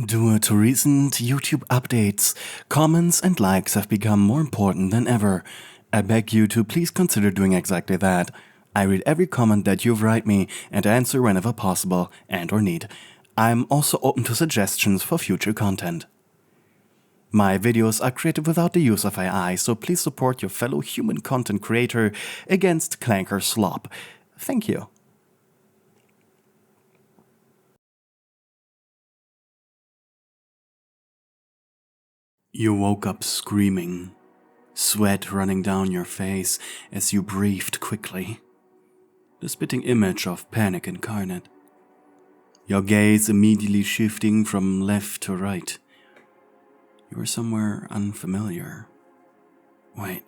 Due to recent YouTube updates, comments and likes have become more important than ever. I beg you to please consider doing exactly that. I read every comment that you write me and answer whenever possible and or need. I'm also open to suggestions for future content. My videos are created without the use of AI, so please support your fellow human content creator against clanker slop. Thank you. You woke up screaming, sweat running down your face as you breathed quickly. The spitting image of panic incarnate. Your gaze immediately shifting from left to right. You were somewhere unfamiliar. Wait,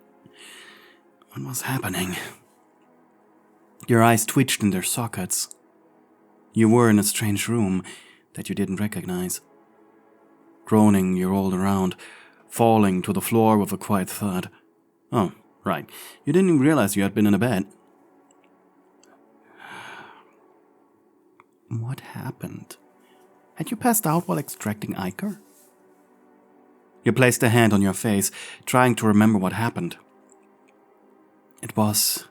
what was happening? Your eyes twitched in their sockets. You were in a strange room that you didn't recognize. Groaning, you rolled around, falling to the floor with a quiet thud. Oh, right. You didn't even realize you had been in a bed. What happened? Had you passed out while extracting ichor? You placed a hand on your face, trying to remember what happened. It was...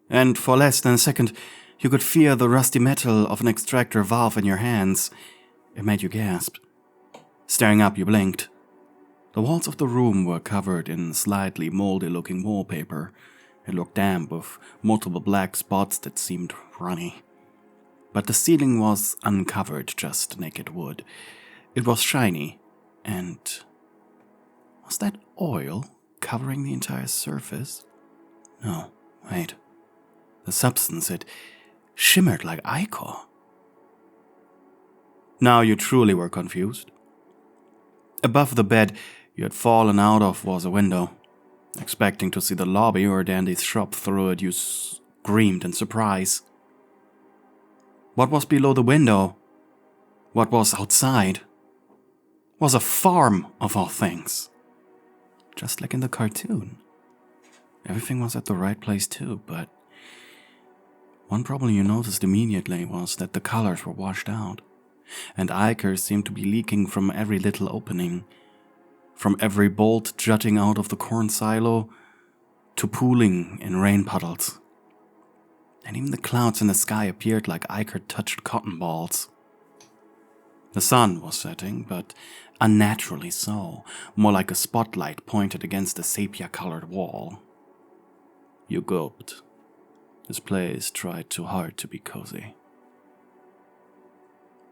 And for less than a second, you could feel the rusty metal of an extractor valve in your hands. It made you gasp. Staring up, you blinked. The walls of the room were covered in slightly moldy-looking wallpaper. It looked damp with multiple black spots that seemed runny. But the ceiling was uncovered, just naked wood. It was shiny, and... was that oil covering the entire surface? No, wait. The substance, it shimmered like ichor. Now you truly were confused. Above the bed you had fallen out of was a window. Expecting to see the lobby or Dandy's shop through it, you screamed in surprise. What was below the window? What was outside? Was a farm, of all things. Just like in the cartoon. Everything was at the right place too, but one problem you noticed immediately was that the colors were washed out, and ichor seemed to be leaking from every little opening, from every bolt jutting out of the corn silo to pooling in rain puddles. And even the clouds in the sky appeared like ichor-touched cotton balls. The sun was setting, but unnaturally so, more like a spotlight pointed against the sepia-colored wall. You gulped. This place tried too hard to be cozy.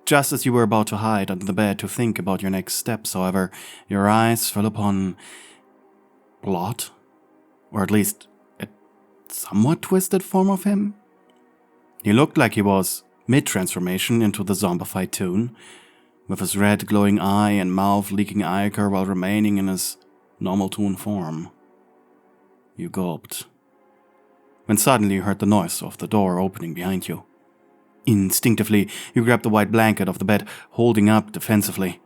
Just as you were about to hide under the bed to think about your next steps, however, your eyes fell upon Blot, or at least a somewhat twisted form of him. He looked like he was mid-transformation into the zombified Toon, with his red glowing eye and mouth leaking ichor while remaining in his normal Toon form. You gulped, when suddenly you heard the noise of the door opening behind you. Instinctively, you grabbed the white blanket of the bed, holding up defensively.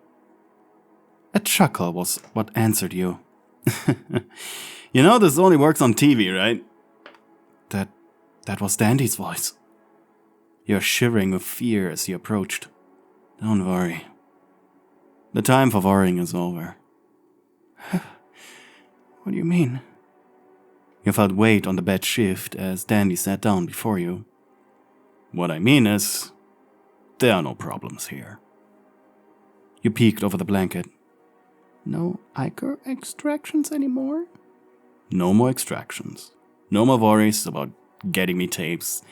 A chuckle was what answered you. You know this only works on TV, right? That was Dandy's voice. You're shivering with fear as he approached. Don't worry. The time for worrying is over. What do you mean? You felt weight on the bed shift as Dandy sat down before you. What I mean is, there are no problems here. You peeked over the blanket. No ichor extractions anymore? No more extractions. No more worries about getting me tapes.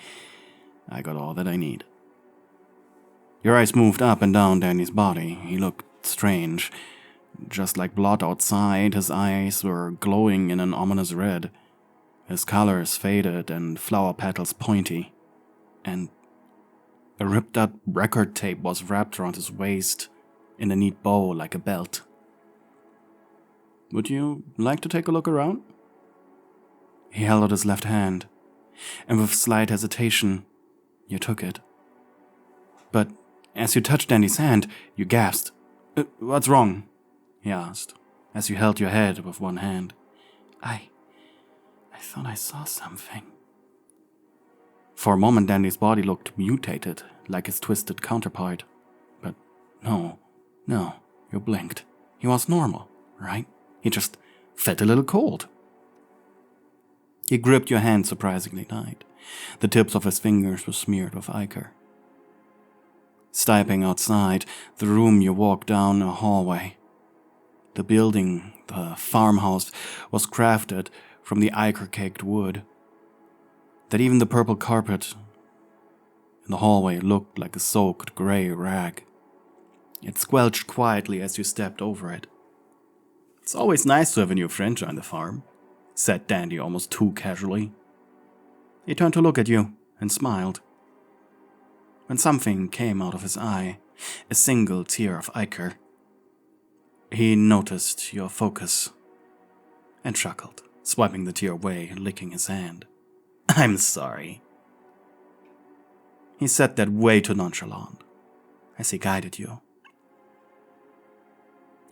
I got all that I need. Your eyes moved up and down Danny's body. He looked strange. Just like blood outside, his eyes were glowing in an ominous red. His colors faded and flower petals pointy. And a ripped-out record tape was wrapped around his waist in a neat bow like a belt. Would you like to take a look around? He held out his left hand, and with slight hesitation, you took it. But as you touched Dandy's hand, you gasped. What's wrong? He asked, as you held your head with one hand. I thought I saw something. For a moment, Dandy's body looked mutated, like his twisted counterpart. No, you blinked. He was normal, right? He just felt a little cold. He gripped your hand surprisingly tight. The tips of his fingers were smeared with ichor. Stepping outside, the room you walked down a hallway. The building, the farmhouse, was crafted from the ichor-caked wood. That even the purple carpet in the hallway looked like a soaked gray rag. It squelched quietly as you stepped over it. It's always nice to have a new friend join the farm, said Dandy almost too casually. He turned to look at you and smiled. When something came out of his eye, a single tear of ichor, he noticed your focus and chuckled, swiping the tear away and licking his hand. I'm sorry. He said that way too nonchalant, as he guided you.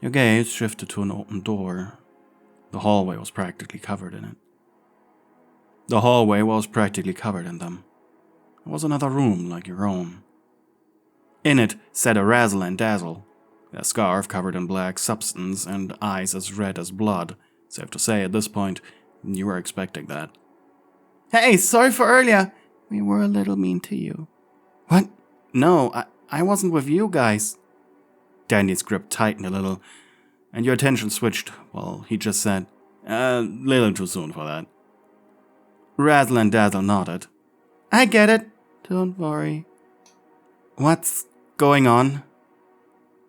Your gaze shifted to an open door. The hallway was practically covered in it. The hallway was practically covered in them. It was another room like your own. In it sat a razzle and dazzle, a scarf covered in black substance and eyes as red as blood. Safe to say, at this point, you were expecting that. Hey, sorry for earlier. We were a little mean to you. What? No, I wasn't with you guys. Dandy's grip tightened a little, and your attention switched while he just said, little too soon for that. Razzle and Dazzle nodded. I get it. Don't worry. What's going on?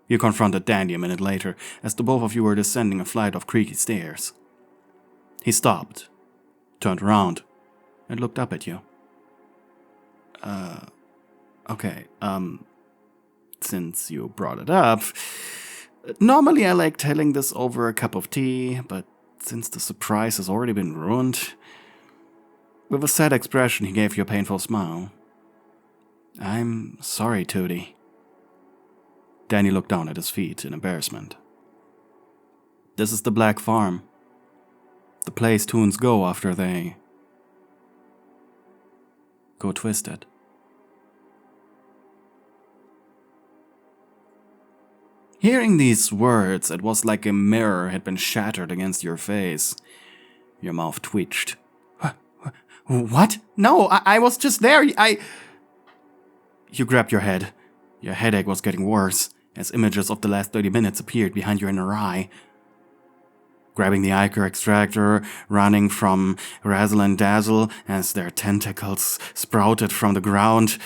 You confronted Dandy a minute later as the both of you were descending a flight of creaky stairs. He stopped, turned around, and looked up at you. Okay, since you brought it up, normally I like telling this over a cup of tea, but since the surprise has already been ruined... With a sad expression, he gave you a painful smile. I'm sorry, Tootie. Danny looked down at his feet in embarrassment. This is the Black Farm. The place toons go after they... go twisted. Hearing these words, it was like a mirror had been shattered against your face. Your mouth twitched. What? No, I was just there. You grabbed your head. Your headache was getting worse as images of the last 30 minutes appeared behind your inner eye. Grabbing the ichor extractor, running from Razzle and Dazzle as their tentacles sprouted from the ground.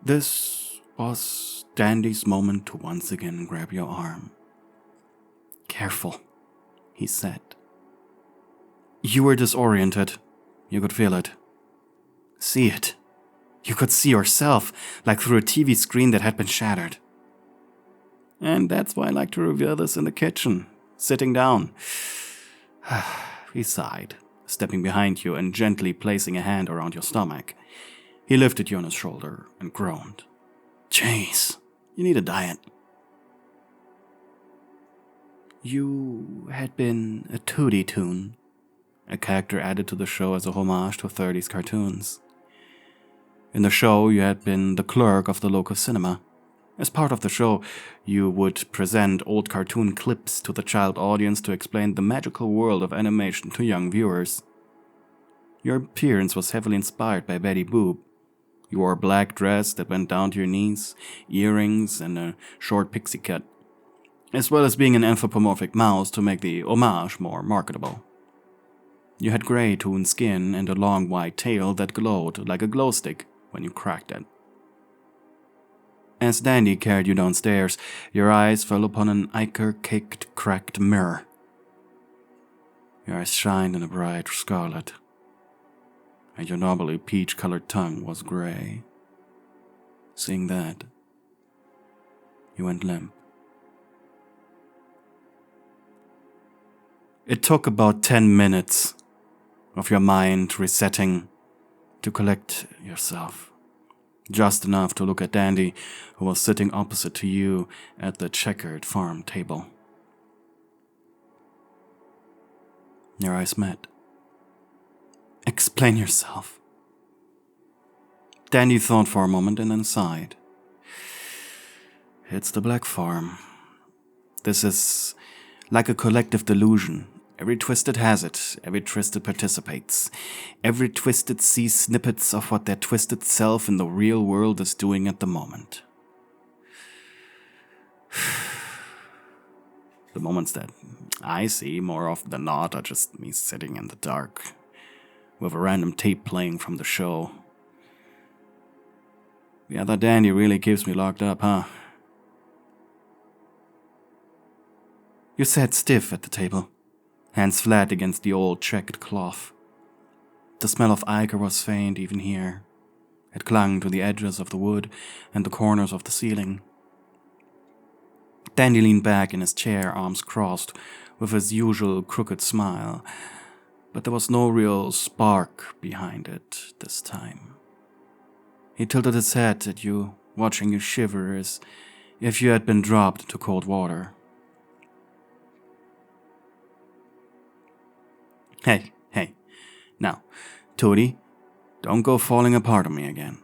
This was Dandy's moment to once again grab your arm. Careful, he said. You were disoriented. You could feel it. See it. You could see yourself, like through a TV screen that had been shattered. And that's why I like to reveal this in the kitchen, sitting down. He sighed, stepping behind you and gently placing a hand around your stomach. He lifted you on his shoulder and groaned. Jeez, you need a diet. You had been a Tootie Toon, a character added to the show as a homage to 30s cartoons. In the show, you had been the clerk of the local cinema. As part of the show, you would present old cartoon clips to the child audience to explain the magical world of animation to young viewers. Your appearance was heavily inspired by Betty Boop. You wore a black dress that went down to your knees, earrings, and a short pixie cut, as well as being an anthropomorphic mouse to make the homage more marketable. You had gray toon skin and a long white tail that glowed like a glow stick when you cracked it. As Dandy carried you downstairs, your eyes fell upon an ichor-caked cracked mirror. Your eyes shined in a bright scarlet, and your normally peach-colored tongue was gray. Seeing that, you went limp. It took about 10 minutes of your mind resetting to collect yourself. Just enough to look at Dandy, who was sitting opposite to you at the checkered farm table. Your eyes met. Explain yourself. Dandy thought for a moment and then sighed. It's the black farm. This is like a collective delusion. Every twisted has it, every twisted participates. Every twisted sees snippets of what their twisted self in the real world is doing at the moment. The moments that I see, more often than not, are just me sitting in the dark, with a random tape playing from the show. The other dandy really keeps me locked up, huh? You sat stiff at the table, hands flat against the old checkered cloth. The smell of ichor was faint even here. It clung to the edges of the wood and the corners of the ceiling. Dandy leaned back in his chair, arms crossed, with his usual crooked smile, but there was no real spark behind it this time. He tilted his head at you, watching you shiver as if you had been dropped into cold water. Hey, now, Toadie, don't go falling apart on me again.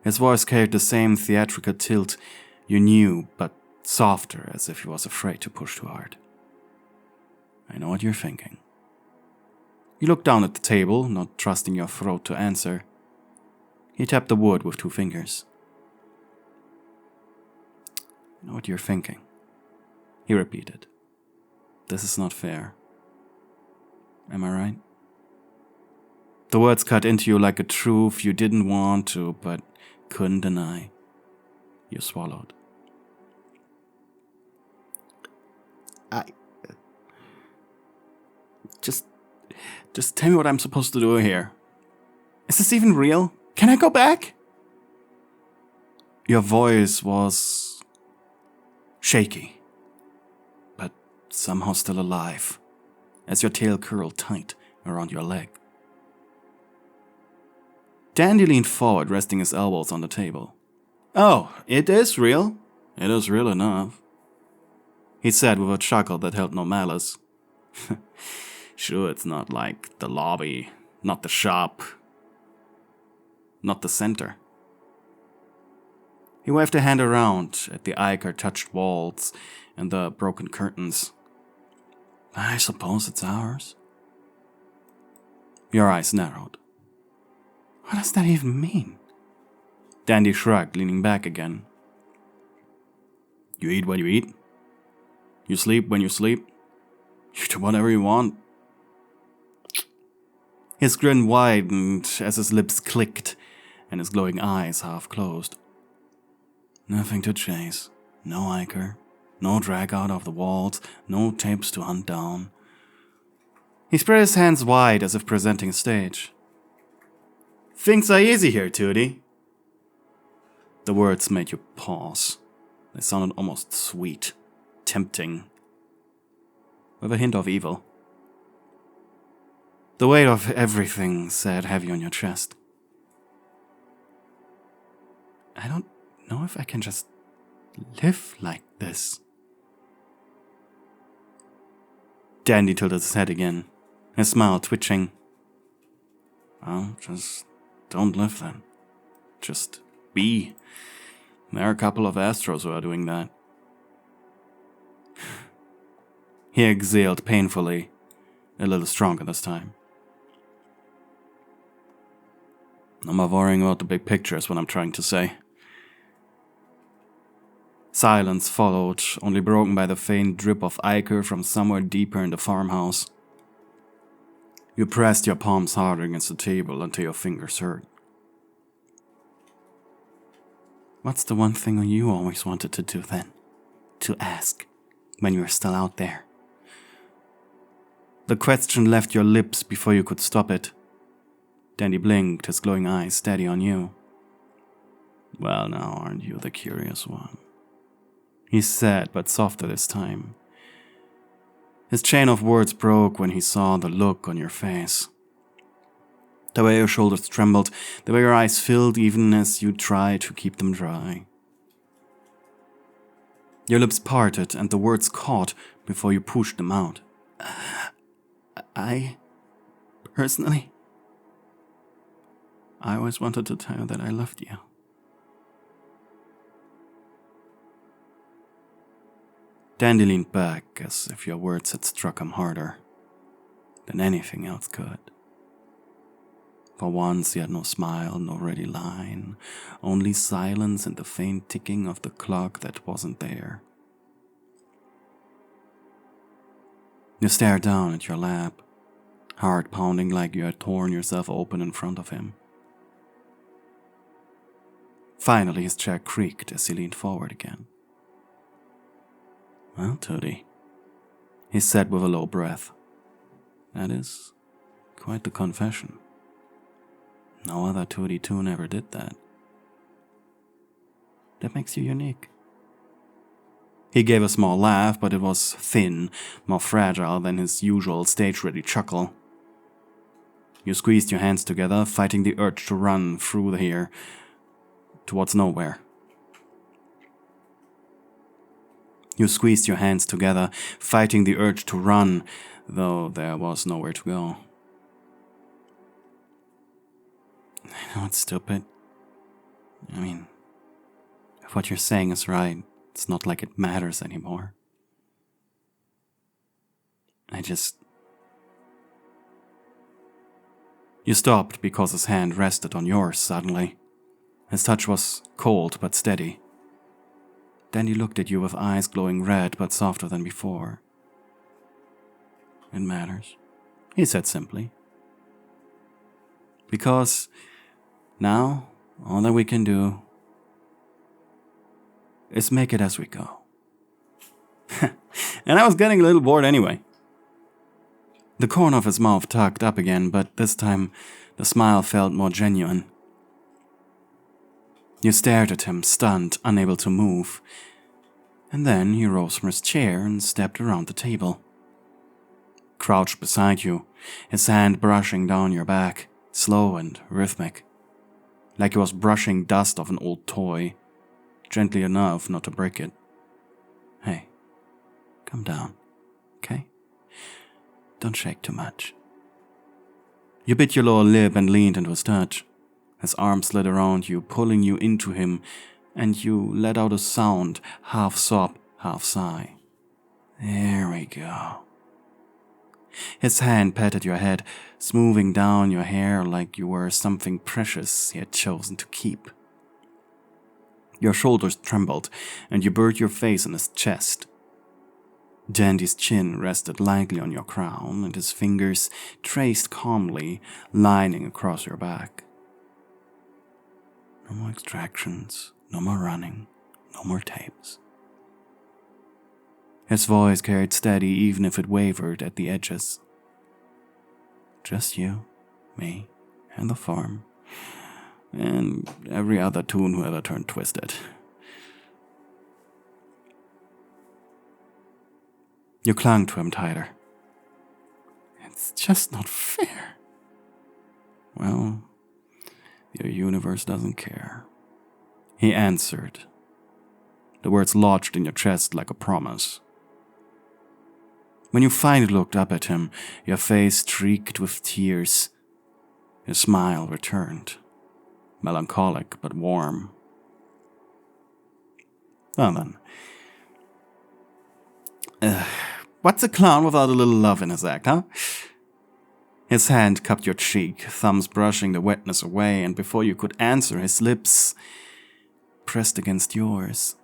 His voice carried the same theatrical tilt you knew, but softer, as if he was afraid to push too hard. I know what you're thinking. You looked down at the table, not trusting your throat to answer. He tapped the wood with 2 fingers. I know what you're thinking, he repeated. This is not fair. Am I right? The words cut into you like a truth you didn't want to, but couldn't deny. You swallowed. Just tell me what I'm supposed to do here. Is this even real? Can I go back? Your voice was shaky, but somehow still alive, as your tail curled tight around your leg. Dandy leaned forward, resting his elbows on the table. Oh, it is real? It is real enough, he said with a chuckle that held no malice. Sure, it's not like the lobby, not the shop, not the center. He waved a hand around at the ichor-touched walls and the broken curtains. I suppose it's ours. Your eyes narrowed. What does that even mean? Dandy shrugged, leaning back again. You eat when you eat. You sleep when you sleep. You do whatever you want. His grin widened as his lips clicked and his glowing eyes half closed. Nothing to chase. No ichor. No drag out of the walls. No tapes to hunt down. He spread his hands wide as if presenting a stage. Things are easy here, Toadie. The words made you pause. They sounded almost sweet, tempting, with a hint of evil. The weight of everything sat heavy on your chest. I don't know if I can just live like this. Dandy tilted his head again, his smile twitching. Well, just don't live then. Just be. There are a couple of Astros who are doing that. He exhaled painfully, a little stronger this time. I'm not worrying about the big picture is what I'm trying to say. Silence followed, only broken by the faint drip of ichor from somewhere deeper in the farmhouse. You pressed your palms harder against the table until your fingers hurt. What's the one thing you always wanted to do then? To ask, when you were still out there? The question left your lips before you could stop it. Dandy blinked, his glowing eyes steady on you. Well, now aren't you the curious one? He said, but softer this time. His chain of words broke when he saw the look on your face. The way your shoulders trembled, the way your eyes filled even as you tried to keep them dry. Your lips parted and the words caught before you pushed them out. Personally, I always wanted to tell you that I loved you. Dandy leaned back as if your words had struck him harder than anything else could. For once he had no smile, no ready line, only silence and the faint ticking of the clock that wasn't there. You stared down at your lap, heart pounding like you had torn yourself open in front of him. Finally his chair creaked as he leaned forward again. "Well, Tootie," he said with a low breath, "that is quite the confession. No other Tootie Toon ever did that. That makes you unique." He gave a small laugh, but it was thin, more fragile than his usual stage-ready chuckle. You squeezed your hands together, fighting the urge to run through here, towards nowhere. You squeezed your hands together, fighting the urge to run, though there was nowhere to go. I know it's stupid. I mean, if what you're saying is right, it's not like it matters anymore. You stopped because his hand rested on yours suddenly. His touch was cold but steady. Then he looked at you with eyes glowing red but softer than before. "It matters," he said simply. "Because now all that we can do is make it as we go." And I was getting a little bored anyway. The corner of his mouth tugged up again, but this time the smile felt more genuine. You stared at him, stunned, unable to move. And then he rose from his chair and stepped around the table. Crouched beside you, his hand brushing down your back, slow and rhythmic, like he was brushing dust off an old toy, gently enough not to break it. "Hey, come down, okay? Don't shake too much." You bit your lower lip and leaned into his touch. His arm slid around you, pulling you into him, and you let out a sound, half sob, half sigh. "There we go." His hand patted your head, smoothing down your hair like you were something precious he had chosen to keep. Your shoulders trembled, and you buried your face in his chest. Dandy's chin rested lightly on your crown, and his fingers traced calmly, lining across your back. No more extractions, no more running, no more tapes. His voice carried steady even if it wavered at the edges. Just you, me, and the farm, and every other toon who ever turned twisted. You clung to him tighter. "It's just not fair." "Well, your universe doesn't care," he answered. The words lodged in your chest like a promise. When you finally looked up at him, your face streaked with tears. His smile returned, melancholic but warm. "Well then, what's a clown without a little love in his act, huh?" His hand cupped your cheek, thumbs brushing the wetness away, and before you could answer, his lips pressed against yours.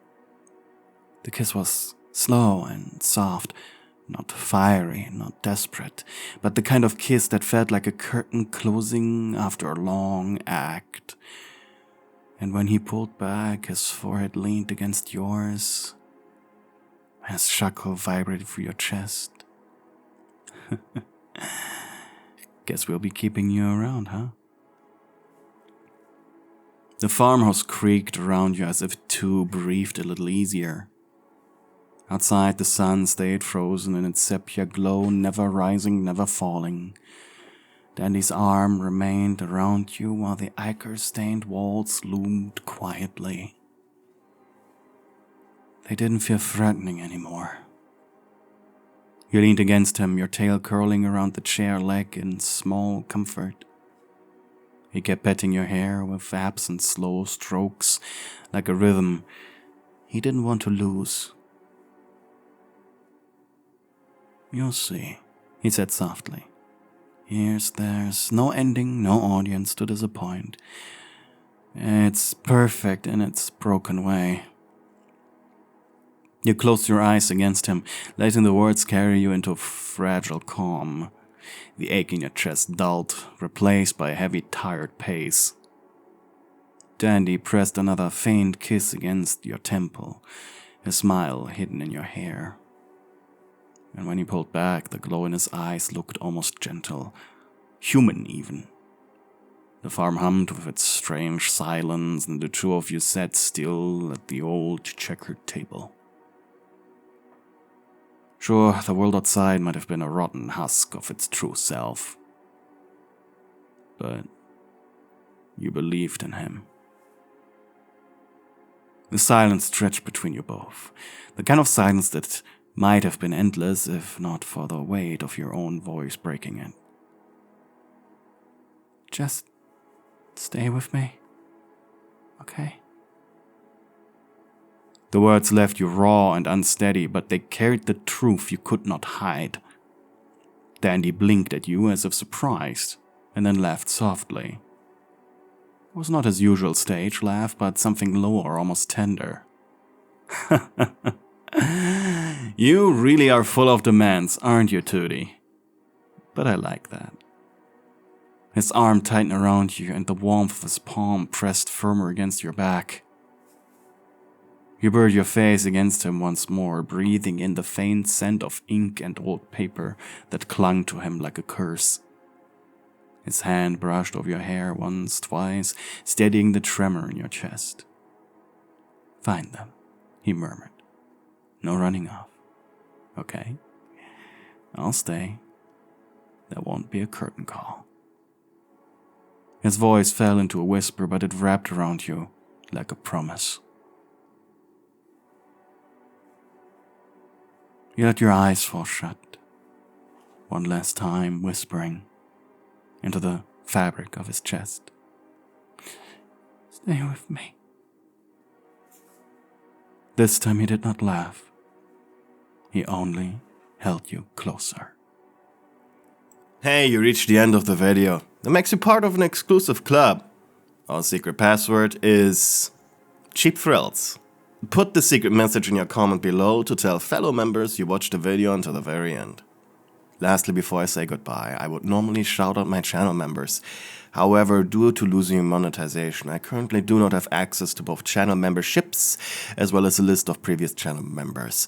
The kiss was slow and soft, not fiery, not desperate, but the kind of kiss that felt like a curtain closing after a long act. And when he pulled back, his forehead leaned against yours. His shackle vibrated through your chest. Guess we'll be keeping you around, huh? The farmhouse creaked around you as if it too breathed a little easier. Outside, the sun stayed frozen in its sepia glow, never rising, never falling. Dandy's arm remained around you while the ichor-stained walls loomed quietly. They didn't feel threatening anymore. You leaned against him, your tail curling around the chair leg in small comfort. He kept petting your hair with absent slow strokes, like a rhythm he didn't want to lose. You'll see, he said softly. There's no ending, no audience to disappoint. It's perfect in its broken way. You closed your eyes against him, letting the words carry you into a fragile calm. The ache in your chest dulled, replaced by a heavy, tired pace. Dandy pressed another faint kiss against your temple, a smile hidden in your hair. And when he pulled back, the glow in his eyes looked almost gentle, human even. The farm hummed with its strange silence, and the two of you sat still at the old checkered table. Sure, the world outside might have been a rotten husk of its true self. But you believed in him. The silence stretched between you both, the kind of silence that might have been endless if not for the weight of your own voice breaking it. Just stay with me, okay? The words left you raw and unsteady, but they carried the truth you could not hide. Dandy blinked at you as if surprised, and then laughed softly. It was not his usual stage laugh, but something lower, almost tender. You really are full of demands, aren't you, Tootie? But I like that. His arm tightened around you, and the warmth of his palm pressed firmer against your back. You buried your face against him once more, breathing in the faint scent of ink and old paper that clung to him like a curse. His hand brushed over your hair once, twice, steadying the tremor in your chest. Find them, he murmured. No running off. Okay? I'll stay. There won't be a curtain call. His voice fell into a whisper, but it wrapped around you like a promise. You let your eyes fall shut, one last time whispering into the fabric of his chest. Stay with me. This time he did not laugh. He only held you closer. Hey, you reached the end of the video. That makes you part of an exclusive club. Our secret password is Cheap Thrills. Put the secret message in your comment below to tell fellow members you watched the video until the very end. Lastly, before I say goodbye, I would normally shout out my channel members. However, due to losing monetization, I currently do not have access to both channel memberships as well as a list of previous channel members.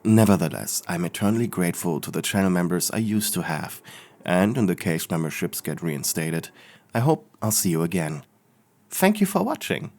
Nevertheless, I'm eternally grateful to the channel members I used to have, and in the case memberships get reinstated, I hope I'll see you again. Thank you for watching.